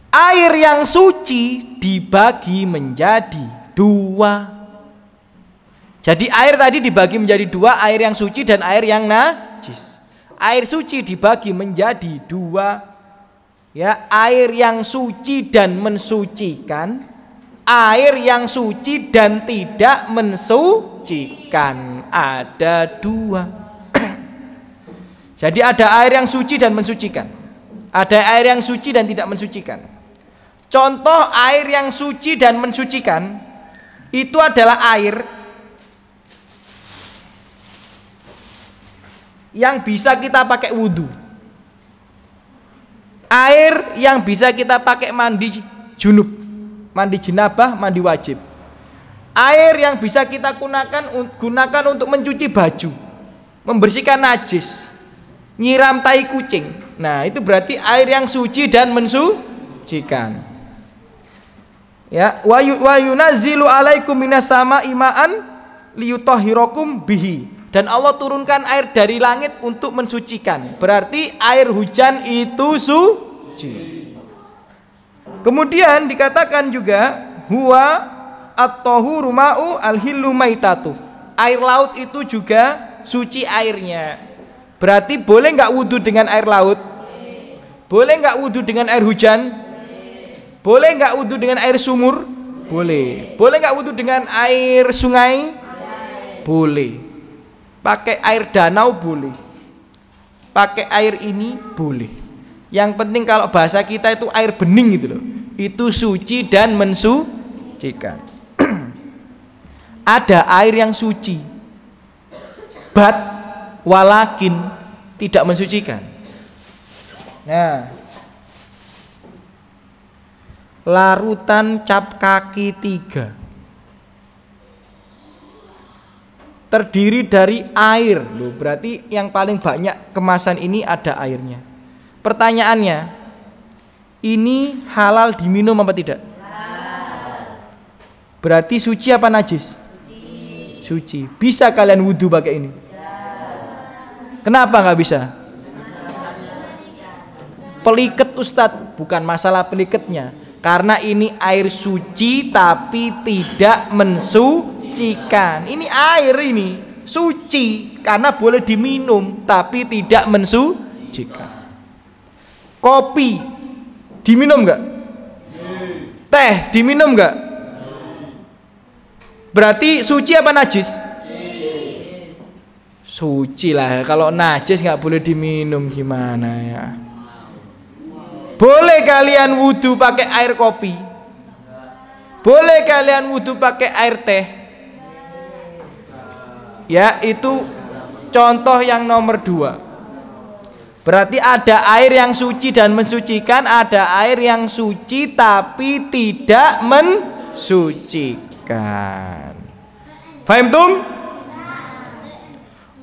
air yang suci dibagi menjadi 2. Jadi air tadi dibagi menjadi 2, air yang suci dan air yang najis. Air suci dibagi menjadi 2. Ya, air yang suci dan mensucikan, air yang suci dan tidak mensucikan. Ada 2. Jadi ada air yang suci dan mensucikan. Ada air yang suci dan tidak mensucikan. Contoh air yang suci dan mensucikan itu adalah air yang bisa kita pakai wudhu, air yang bisa kita pakai mandi junub, mandi jenabah, mandi wajib, air yang bisa kita gunakan untuk mencuci baju, membersihkan najis, nyiram tai kucing. Nah itu berarti air yang suci dan mensucikan. Ya, wa yunazzilu alaikum minas sama'i ma'an liyutahhirakum bihi. Dan Allah turunkan air dari langit untuk mensucikan. Berarti air hujan itu suci. Kemudian dikatakan juga huwa at-tahuru ma'u al-hillu maitatu. Air laut itu juga suci airnya. Berarti boleh nggak wudhu dengan air laut? Boleh nggak wudhu dengan air hujan? Boleh nggak wudhu dengan air sumur? Boleh. Boleh nggak wudhu dengan air sungai? Boleh. Pakai air danau boleh, pakai air ini boleh. Yang penting kalau bahasa kita itu air bening gitu loh, itu suci dan mensucikan. Ada air yang suci, bat walakin tidak mensucikan. Nah, larutan cap kaki 3 terdiri dari air. Loh, berarti yang paling banyak kemasan ini ada airnya. Pertanyaannya, ini halal diminum apa tidak? Berarti suci apa najis? Suci. Bisa kalian wudhu pakai ini? Kenapa nggak bisa? Peliket Ustadz, bukan masalah peliketnya, karena ini air suci tapi tidak mensucikan. Ini air ini suci karena boleh diminum tapi tidak mensucikan. Kopi diminum nggak? Teh diminum nggak? Berarti suci apa najis? Suci lah. Kalau najis nggak boleh diminum gimana ya? Boleh kalian wudhu pakai air kopi? Boleh kalian wudhu pakai air teh? Ya, itu contoh yang nomor 2. Berarti ada air yang suci dan mensucikan, ada air yang suci tapi tidak mensucikan. Faham tum?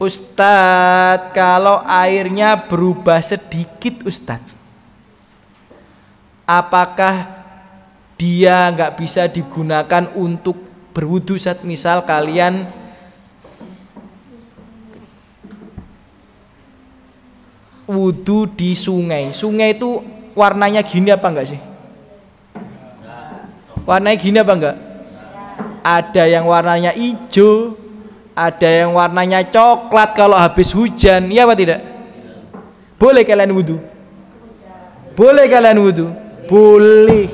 Ustadz, kalau airnya berubah sedikit Ustadz, apakah dia nggak bisa digunakan untuk berwudu? Misal kalian wudu di sungai, sungai itu warnanya gini apa enggak sih? Warnanya gini apa enggak? Ada yang warnanya hijau, ada yang warnanya coklat kalau habis hujan, iya apa tidak? Boleh kalian wudu? Boleh kalian wudu? Boleh.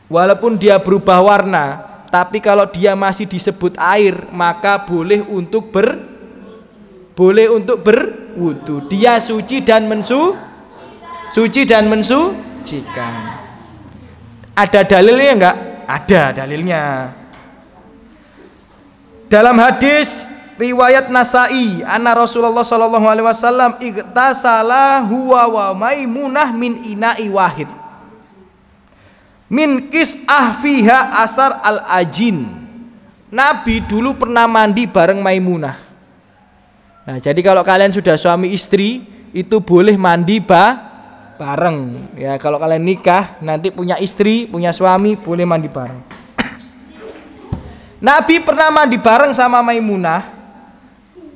Walaupun dia berubah warna, tapi kalau dia masih disebut air, maka boleh untuk berwudu. Dia suci dan mensucikan. Ada dalilnya enggak? Ada dalilnya. Dalam hadis riwayat Nasa'i, anna Rasulullah sallallahu alaihi wasallam igtasala huwa wa Maimunah min ina'i wahid. Min kis'ah fiha asar al-ajin. Nabi dulu pernah mandi bareng Maimunah. Nah, jadi kalau kalian sudah suami istri itu boleh mandi bareng. Ya, kalau kalian nikah nanti punya istri, punya suami, boleh mandi bareng. Nabi pernah mandi bareng sama Maimunah,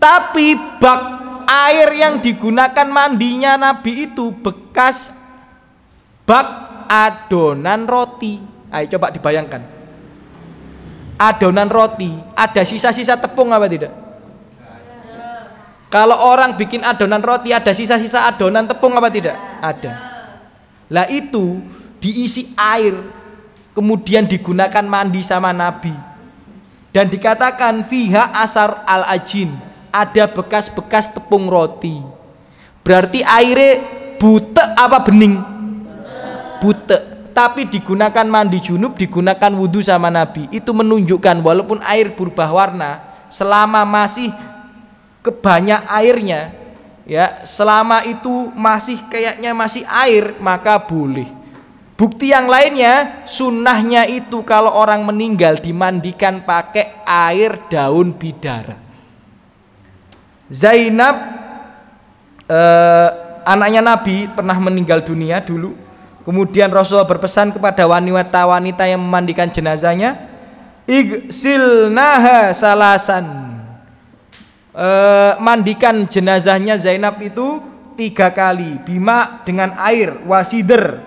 tapi bak air yang digunakan mandinya Nabi itu bekas bak adonan roti. Ayo coba dibayangkan. Adonan roti, ada sisa-sisa tepung apa tidak? Kalau orang bikin adonan roti ada sisa-sisa adonan tepung apa tidak? Ada. Lah itu diisi air, kemudian digunakan mandi sama Nabi. Dan dikatakan fiha asar al-ajin, ada bekas-bekas tepung roti. Berarti airnya butek apa bening? Butek. Tapi digunakan mandi junub, digunakan wudhu sama Nabi. Itu menunjukkan walaupun air berubah warna, selama masih kebanyak airnya, ya, selama itu masih kayaknya masih air, maka boleh. Bukti yang lainnya, sunnahnya itu kalau orang meninggal dimandikan pakai air daun bidara. Zainab, anaknya Nabi, pernah meninggal dunia dulu. Kemudian Rasulullah berpesan kepada wanita-wanita yang memandikan jenazahnya, igsilnaha salasan. Mandikan jenazahnya Zainab itu 3 kali, bima dengan air, wasider,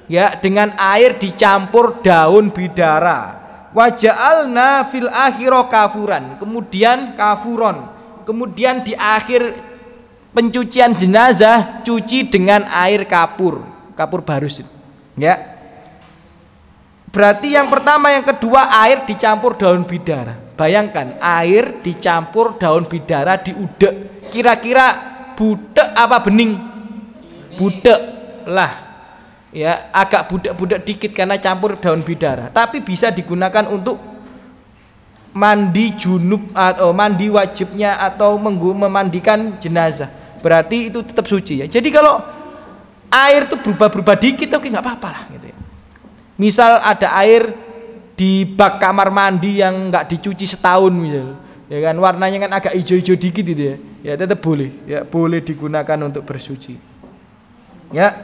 ya, dengan air dicampur daun bidara. Waja'alna fil akhirah kafuran, kemudian kafuron, kemudian di akhir pencucian jenazah cuci dengan air kapur barus, ya. Berarti yang pertama, yang kedua air dicampur daun bidara. Bayangkan air dicampur daun bidara diudek, kira-kira budek apa bening? Budek lah, ya, agak budak-budak dikit karena campur daun bidara, tapi bisa digunakan untuk mandi junub atau mandi wajibnya atau memandikan jenazah. Berarti itu tetap suci, ya. Jadi kalau air itu berubah-berubah dikit, oke, nggak apa-apa lah, gitu ya. Misal ada air di bak kamar mandi yang nggak dicuci setahun, misal, ya kan, warnanya kan agak hijau-hijau dikit gitu ya, ya tetap boleh, ya, boleh digunakan untuk bersuci, ya.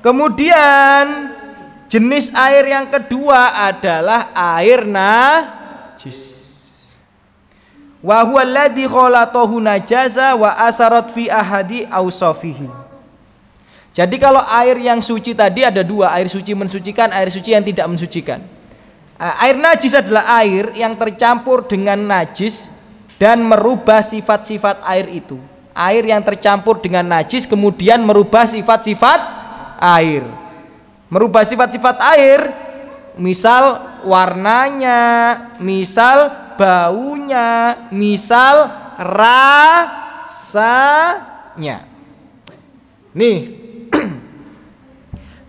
Kemudian jenis air yang kedua adalah air najis. Wa huwa alladhi khalatahu najasa wa asarat fi ahadi awsafihi. Jadi kalau air yang suci tadi ada 2, air suci mensucikan, air suci yang tidak mensucikan. Air najis adalah air yang tercampur dengan najis dan merubah sifat-sifat air itu. Air yang tercampur dengan najis kemudian merubah sifat-sifat air. Merubah sifat-sifat air, misal warnanya, misal baunya, misal rasanya. Nih,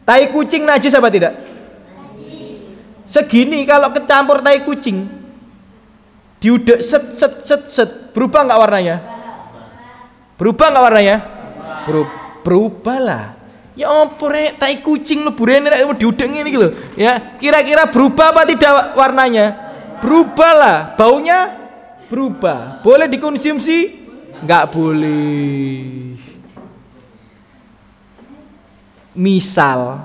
tai kucing najis apa tidak? Najis. Segini kalau kecampur tai kucing, diudek set, berubah nggak warnanya? Berubah nggak warnanya? Berubah lah. Ya ampun, tai kucing lu burene diudek ini gitu. Ya, kira-kira berubah apa tidak warnanya? Berubah lah, baunya berubah. Boleh dikonsumsi? Enggak boleh. Misal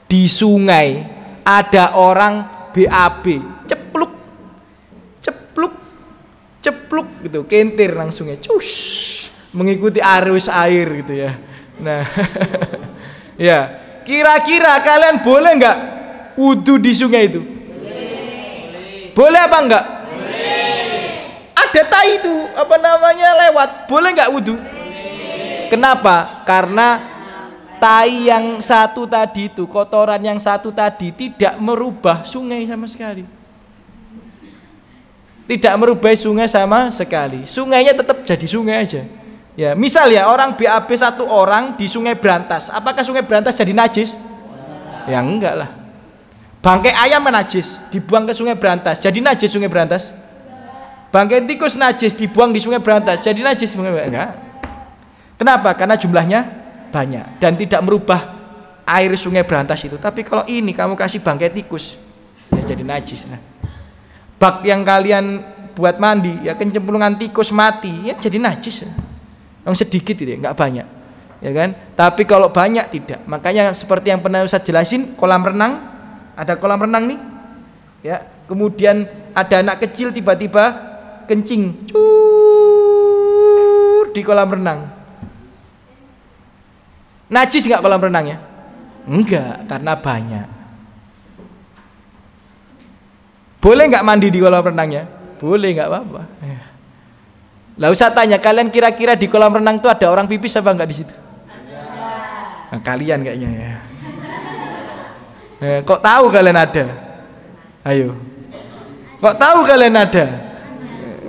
di sungai ada orang BAB, cepluk gitu, kentir langsungnya, cus, mengikuti arus air gitu ya. Nah, ya, kira-kira kalian boleh nggak wudu di sungai itu? Boleh apa enggak? Ada tai itu lewat, boleh nggak wudu? Kenapa? Karena tai yang satu tadi itu, kotoran yang satu tadi tidak merubah sungai sama sekali. Tidak merubah sungai sama sekali. Sungainya tetap jadi sungai aja. Ya, misal ya orang BAB satu orang di Sungai Brantas, apakah Sungai Brantas jadi najis? Ya enggak lah. Bangkai ayam najis, dibuang ke Sungai Brantas, jadi najis Sungai Brantas? Bangkai tikus najis, dibuang di Sungai Brantas, jadi najis? Enggak. Kenapa? Karena jumlahnya banyak dan tidak merubah air Sungai Brantas itu. Tapi kalau ini kamu kasih bangkai tikus, ya jadi najis. Nah, bak yang kalian buat mandi, ya kecemplungan tikus mati, ya jadi najis. Yang sedikit itu ya, enggak banyak, ya kan? Tapi kalau banyak tidak. Makanya seperti yang pernah Ustaz jelasin, kolam renang, ada kolam renang nih, ya. Kemudian ada anak kecil tiba-tiba kencing, cur di kolam renang. Najis nggak kolam renangnya? Enggak, karena banyak. Boleh nggak mandi di kolam renangnya? Boleh, nggak apa-apa. Lah usah tanya, kalian kira-kira di kolam renang itu ada orang pipis apa nggak di situ? Nah, kalian kayaknya ya. Kok tahu kalian ada? Ayo. Kok tahu kalian ada?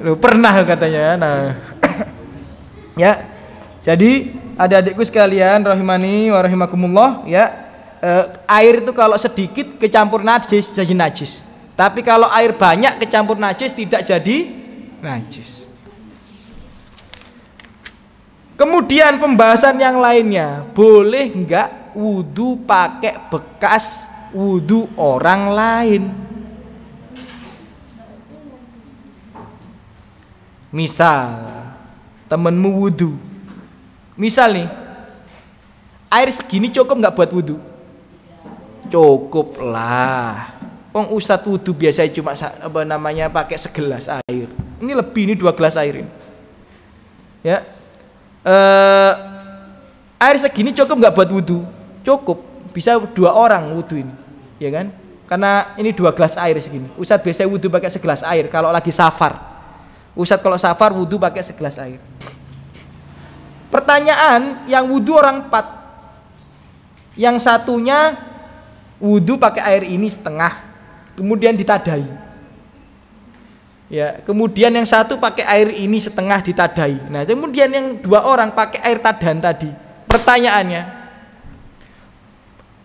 Loh, pernah katanya. Nah, ya. Jadi adik-adikku sekalian, rahimani wa rahimakumullah, ya. Air itu kalau sedikit kecampur najis jadi najis. Tapi kalau air banyak kecampur najis tidak jadi najis. Kemudian pembahasan yang lainnya, boleh enggak wudu pakai bekas wudu orang lain? Misal temenmu wudu, misal nih air segini cukup nggak buat wudu? Cukup lah. Wong Ustadz wudu biasanya cuma pakai segelas air. Ini lebih, ini 2 gelas air ini. Ya, air segini cukup nggak buat wudu? Cukup, bisa 2 orang wudu ini, ya kan? Karena ini 2 gelas air segini. Ustadz biasanya wudu pakai segelas air kalau lagi safar. Ustadz kalau safar wudu pakai segelas air. Pertanyaan, yang wudu orang 4, yang satunya wudu pakai air ini setengah, kemudian ditadai. Ya, kemudian yang satu pakai air ini setengah ditadai. Nah, kemudian yang 2 orang pakai air tadan tadi. Pertanyaannya,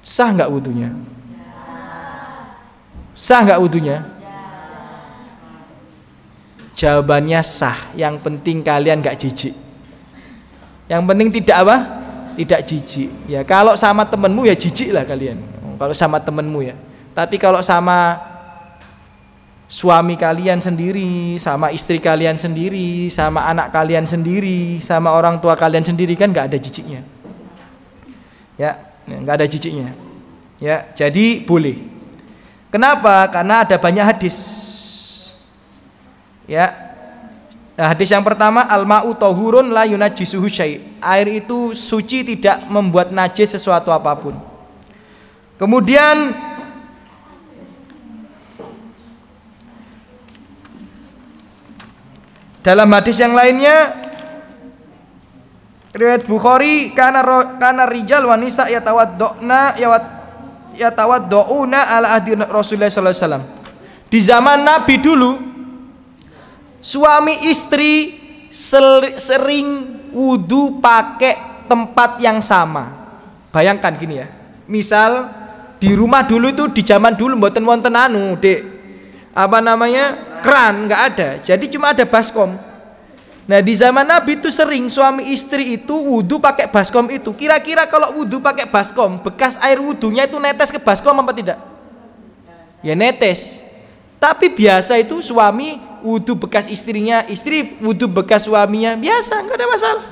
sah nggak wudunya? Sah nggak wudunya? Jawabannya sah. Yang penting kalian nggak jijik. Yang penting tidak apa? Tidak jijik. Ya, kalau sama temenmu ya jijik lah kalian. Kalau sama temenmu ya. Tapi kalau sama suami kalian sendiri, sama istri kalian sendiri, sama anak kalian sendiri, sama orang tua kalian sendiri, kan nggak ada jijiknya. Ya, nggak ada jijiknya. Ya, jadi boleh. Kenapa? Karena ada banyak hadis. Ya, hadis yang pertama, al-ma'u tahurun la yunajjisuhu syai'. Air itu suci, tidak membuat najis sesuatu apapun. Kemudian dalam hadis yang lainnya, riwayat Bukhari, kana rijal wa nisa yatawaddouna ala ahdi Rasulullah sallallahu alaihi wasallam. Di zaman Nabi dulu, suami istri sering wudu pakai tempat yang sama. Bayangkan gini ya. Misal di rumah dulu itu, di zaman dulu mboten wonten keran, nggak ada. Jadi cuma ada baskom. Nah, di zaman Nabi itu sering suami istri itu wudu pakai baskom itu. Kira-kira kalau wudu pakai baskom, bekas air wudunya itu netes ke baskom apa tidak? Ya netes. Tapi biasa itu suami wudu bekas istrinya, istri wudu bekas suaminya, biasa, nggak ada masalah.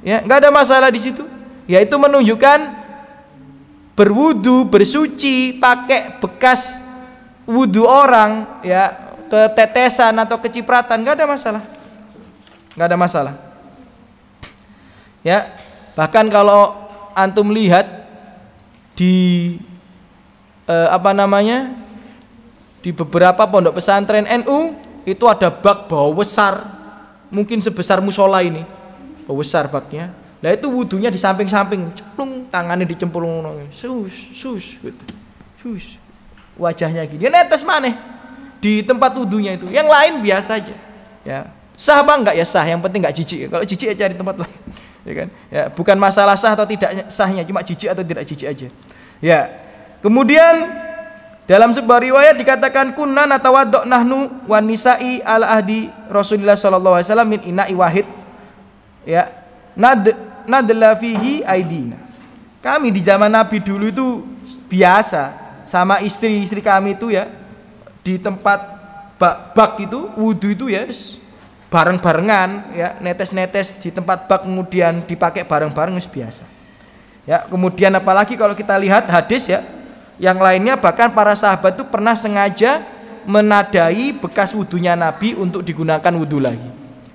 Ya, nggak ada masalah di situ. Yaitu menunjukkan berwudu, bersuci pakai bekas wudu orang, ya, ketetesan atau kecipratan, nggak ada masalah. Nggak ada masalah. Ya, bahkan kalau antum lihat di di beberapa pondok pesantren NU itu ada bak bau besar, mungkin sebesar musola ini, bau besar baknya. Nah itu wudunya di samping-samping, cemplung tangannya dicemplung, sus, gitu. Sus, wajahnya gini, netes maneh di tempat wudunya itu. Yang lain biasa aja. Ya, sah apa enggak ya sah, yang penting enggak jijik. Kalau jijik ya cari tempat lain. Ya kan? Ya, bukan masalah sah atau tidak sahnya, cuma jijik atau tidak jijik aja. Ya. Kemudian dalam sebuah riwayat dikatakan kunna natawaddo nahnu wan nisa'i ala ahdi Rasulullah sallallahu alaihi wasallam min ina'i wahid. Ya. Nadla fihi aidina. Kami di zaman Nabi dulu itu biasa sama istri-istri kami itu ya di tempat bak itu wudu itu ya bareng-barengan ya, netes-netes di tempat bak kemudian dipakai bareng-bareng biasa. Ya, kemudian apalagi kalau kita lihat hadis ya, yang lainnya bahkan para sahabat itu pernah sengaja menadai bekas wudunya Nabi untuk digunakan wudu lagi.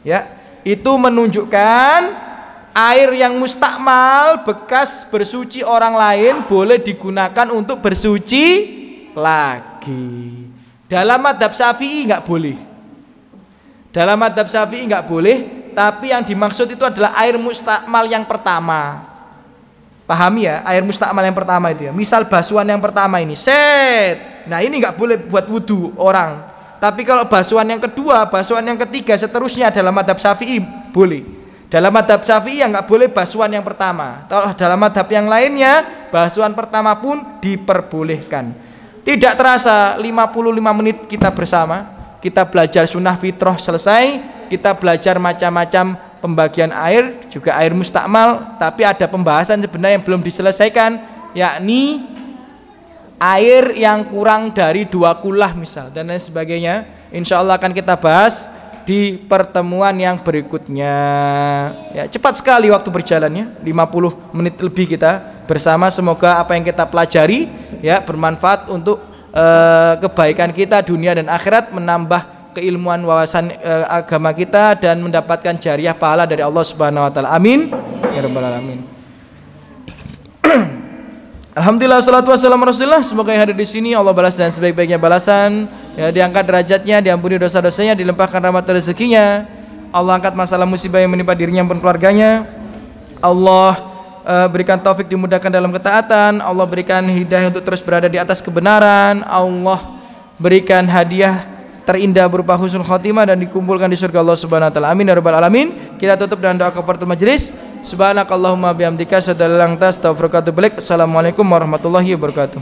Ya, itu menunjukkan air yang mustakmal bekas bersuci orang lain boleh digunakan untuk bersuci lagi. Dalam madzhab Syafi'i nggak boleh. Dalam madzhab Syafi'i nggak boleh, tapi yang dimaksud itu adalah air mustakmal yang pertama. Pahami ya, air mustakmal yang pertama itu ya. Misal basuhan yang pertama ini, set. Nah ini nggak boleh buat wudu orang. Tapi kalau basuhan yang kedua, basuhan yang ketiga, seterusnya dalam madzhab Syafi'i boleh. Dalam madzhab Syafi'i yang nggak boleh basuhan yang pertama. Kalau dalam madzhab yang lainnya, basuhan pertama pun diperbolehkan. Tidak terasa 55 menit kita bersama. Kita belajar sunnah fitrah selesai. Kita belajar macam-macam pembagian air, juga air mustakmal, tapi ada pembahasan sebenarnya yang belum diselesaikan, yakni air yang kurang dari 2 kulah misal dan lain sebagainya. Insya Allah akan kita bahas di pertemuan yang berikutnya. Ya, cepat sekali waktu berjalannya, 50 menit lebih kita bersama. Semoga apa yang kita pelajari ya bermanfaat untuk kebaikan kita dunia dan akhirat, menambah keilmuan wawasan agama kita dan mendapatkan jariah pahala dari Allah Subhanahu wa taala. Amin ya rabbal alamin. Alhamdulillah wassalatu wassalamu Rasulullah. Semoga yang hadir di sini Allah balas dengan sebaik-baiknya balasan, ya, diangkat derajatnya, diampuni dosa-dosanya, dilimpahkan rahmat rezekinya. Allah angkat masalah musibah yang menimpa dirinya maupun keluarganya. Allah berikan taufik dimudahkan dalam ketaatan. Allah berikan hidayah untuk terus berada di atas kebenaran. Allah berikan hadiah terindah berupa husnul khotimah dan dikumpulkan di surga Allah Subhanahu wa taala. Amin ya rabbal alamin. Kita tutup dengan doa kafaratul majelis. Subhanakallahumma bihamdika asyhadu an la ilaha illa anta astaghfiruka wa atubu ilaik. Assalamualaikum warahmatullahi wabarakatuh.